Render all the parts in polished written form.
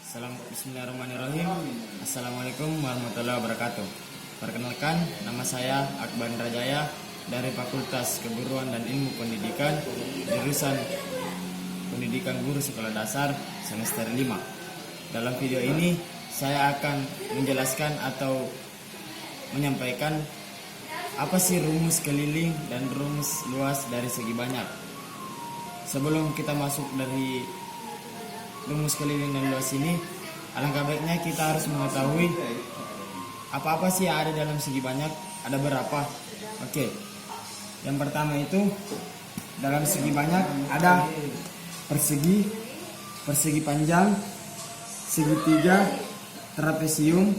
Bismillahirrahmanirrahim. Assalamualaikum warahmatullahi wabarakatuh. Perkenalkan, nama saya Akbar Rajaya dari Fakultas Keguruan dan Ilmu Pendidikan, jurusan Pendidikan Guru Sekolah Dasar semester 5. Dalam video ini saya akan menjelaskan atau menyampaikan apa sih rumus keliling dan rumus luas dari segi banyak. Sebelum kita masuk dari rumus keliling dan luas ini, alangkah baiknya kita harus mengetahui apa-apa sih yang ada dalam segi banyak, ada berapa. Oke, yang pertama itu dalam segi banyak ada persegi, persegi panjang, segitiga, trapesium,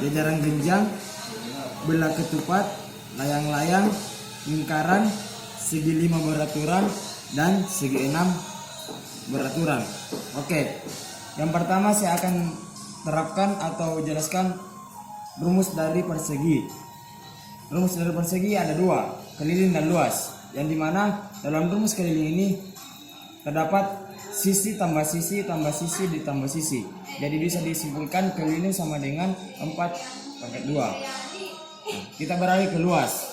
jajaran genjang, belah ketupat, layang-layang, lingkaran, segi 5 beraturan, dan segi 6 beraturan. Oke, yang pertama saya akan terapkan atau jelaskan rumus dari persegi. Rumus dari persegi ada dua, keliling dan luas. Yang dimana dalam rumus keliling ini terdapat sisi tambah sisi tambah sisi ditambah sisi. Jadi bisa disimpulkan keliling sama dengan 4/2. Kita beralih ke luas.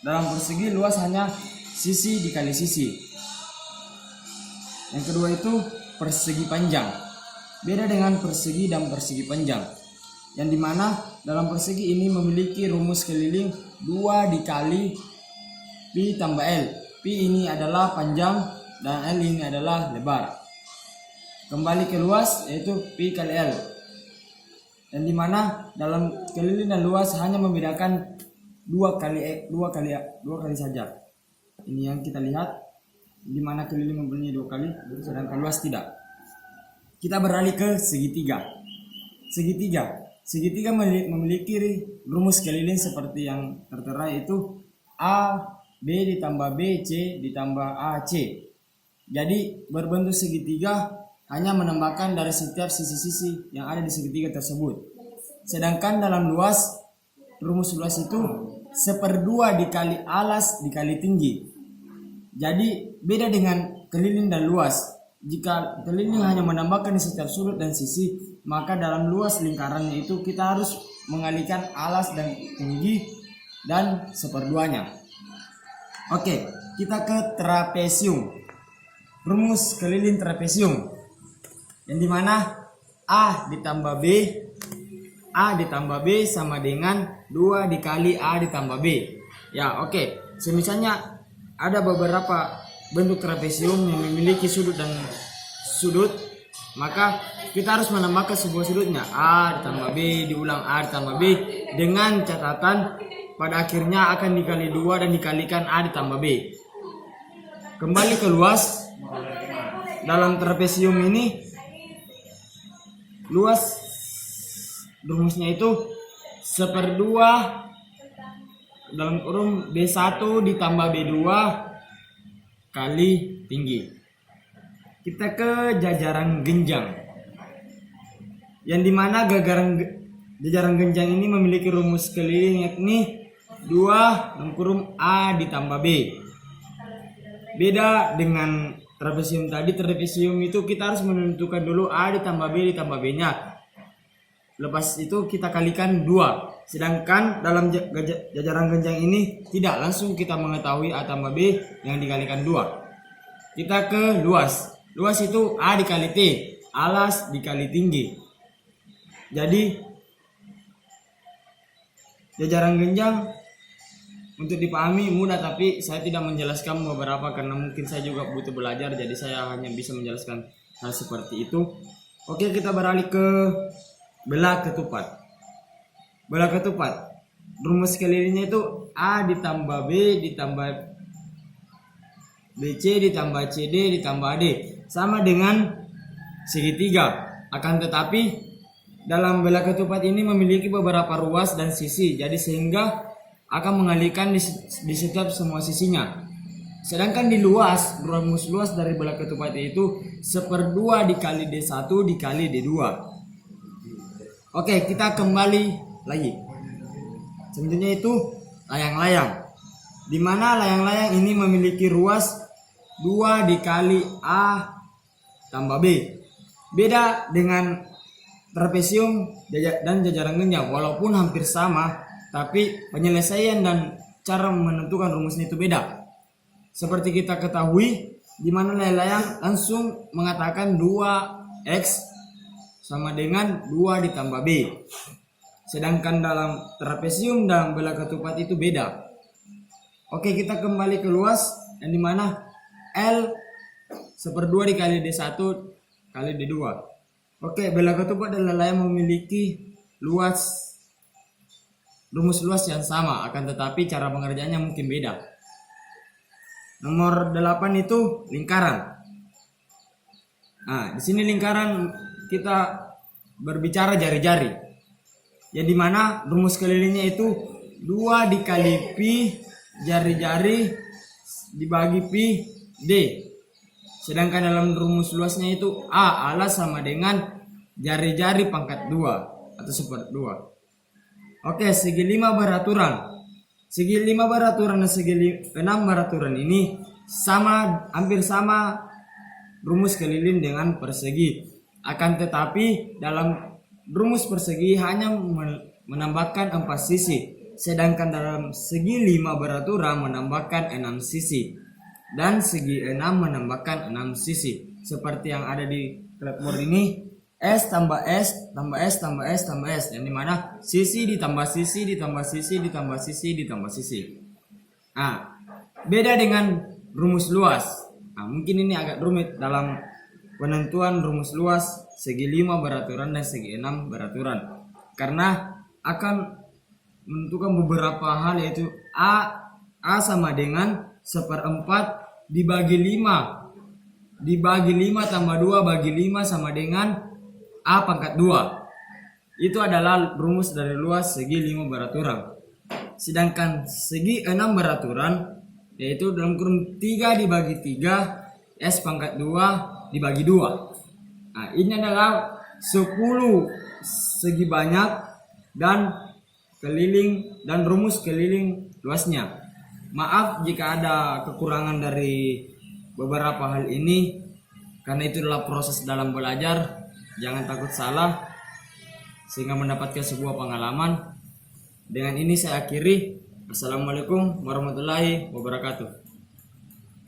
Dalam persegi luas hanya sisi dikali sisi. Yang kedua itu persegi panjang. Beda dengan persegi dan persegi panjang, yang dimana dalam persegi ini memiliki rumus keliling 2 dikali pi tambah L. Pi ini adalah panjang dan L ini adalah lebar. Kembali ke luas, yaitu pi kali L, yang dimana dalam keliling dan luas hanya membedakan dua kali saja. Ini yang kita lihat, di mana keliling mempunyai 2 kali, sedangkan luas tidak. Kita beralih ke segitiga. Segitiga memiliki rumus keliling seperti yang tertera, yaitu A B ditambah B C ditambah A C. Jadi berbentuk segitiga hanya menambahkan dari setiap sisi-sisi yang ada di segitiga tersebut. Sedangkan dalam luas, rumus luas itu 1/2 dikali alas dikali tinggi. Jadi beda dengan keliling dan luas. Jika keliling hanya menambahkan di setiap sudut dan sisi, maka dalam luas lingkarannya itu kita harus mengalihkan alas dan tinggi dan 1/2-nya. Oke, kita ke trapesium. Rumus keliling trapesium, yang dimana A ditambah B sama dengan 2 dikali A ditambah B. Ya, oke. Semisalnya ada beberapa bentuk trapesium yang memiliki sudut dan sudut, maka kita harus menambahkan sebuah sudutnya. A ditambah B diulang A ditambah B, dengan catatan pada akhirnya akan dikali 2 dan dikalikan A ditambah B. Kembali ke luas. Dalam trapesium ini luas rumusnya itu 1/2 dalam kurung B1 ditambah B2 kali tinggi. Kita ke jajaran genjang, yang dimana jajaran genjang ini memiliki rumus keliling, yakni 2 dalam kurung A ditambah B. Beda dengan trapesium tadi, trapesium itu kita harus menentukan dulu A ditambah B ditambah B nya. Lepas itu kita kalikan 2. Sedangkan dalam jajaran genjang ini tidak, langsung kita mengetahui A tambah B yang dikalikan 2. Kita ke luas. Luas itu A dikali T, alas dikali tinggi. Jadi jajaran genjang untuk dipahami mudah, tapi saya tidak menjelaskan beberapa karena mungkin saya juga butuh belajar, jadi saya hanya bisa menjelaskan hal seperti itu. Oke, kita beralih ke belah ketupat. Belah ketupat, rumus kelilingnya itu A ditambah B ditambah BC ditambah CD ditambah AD, sama dengan segitiga. Akan tetapi dalam belah ketupat ini memiliki beberapa ruas dan sisi, jadi sehingga akan mengalihkan di setiap semua sisinya. Sedangkan di luas, rumus luas dari belah ketupat itu 1/2 dikali D1 dikali D2. Oke, kita kembali lagi. Selanjutnya itu layang-layang, di mana layang-layang ini memiliki ruas 2 dikali A tambah B. Beda dengan trapesium dan jajaran genjang walaupun hampir sama, tapi penyelesaian dan cara menentukan rumusnya itu beda. Seperti kita ketahui, di mana layang langsung mengatakan 2x sama dengan 2 ditambah b. Sedangkan dalam trapesium dan bola ketupat itu beda. Oke, kita kembali ke luas, yang dimana L 1/2 dikali D1 kali D2. Oke, bola ketupat dan layang memiliki rumus luas yang sama, akan tetapi cara pengerjaannya mungkin beda. Nomor 8 itu lingkaran. Nah, di sini lingkaran kita berbicara jari-jari. Yang dimana rumus kelilingnya itu 2 dikali pi jari-jari dibagi pi d. Sedangkan dalam rumus luasnya itu A alas sama dengan jari-jari pangkat 2 atau 1/2. Oke, segi 5 beraturan. Segi 5 beraturan dan segi 6 beraturan ini hampir sama rumus keliling dengan persegi. Akan tetapi dalam rumus persegi hanya menambahkan 4 sisi. Sedangkan dalam segi 5 beraturan menambahkan 6 sisi. Dan segi 6 menambahkan 6 sisi. Seperti yang ada di clipboard ini. S tambah S tambah S tambah S tambah S, yang dimana sisi ditambah sisi ditambah sisi ditambah sisi ditambah sisi. Nah, beda dengan rumus luas. Nah, mungkin ini agak rumit dalam penentuan rumus luas segi 5 beraturan dan segi 6 beraturan, karena akan menentukan beberapa hal, yaitu A sama dengan 1/4 dibagi 5 tambah 2 bagi 5 sama dengan A pangkat 2. Itu adalah rumus dari luas segi 5 beraturan. Sedangkan segi 6 beraturan yaitu dalam kurung 3 dibagi 3 S pangkat 2 dibagi 2. Nah, ini adalah 10 segi banyak dan keliling dan rumus keliling luasnya. Maaf jika ada kekurangan dari beberapa hal ini, karena itu adalah proses dalam belajar. Jangan takut salah sehingga mendapatkan sebuah pengalaman. Dengan ini saya akhiri. Assalamualaikum warahmatullahi wabarakatuh.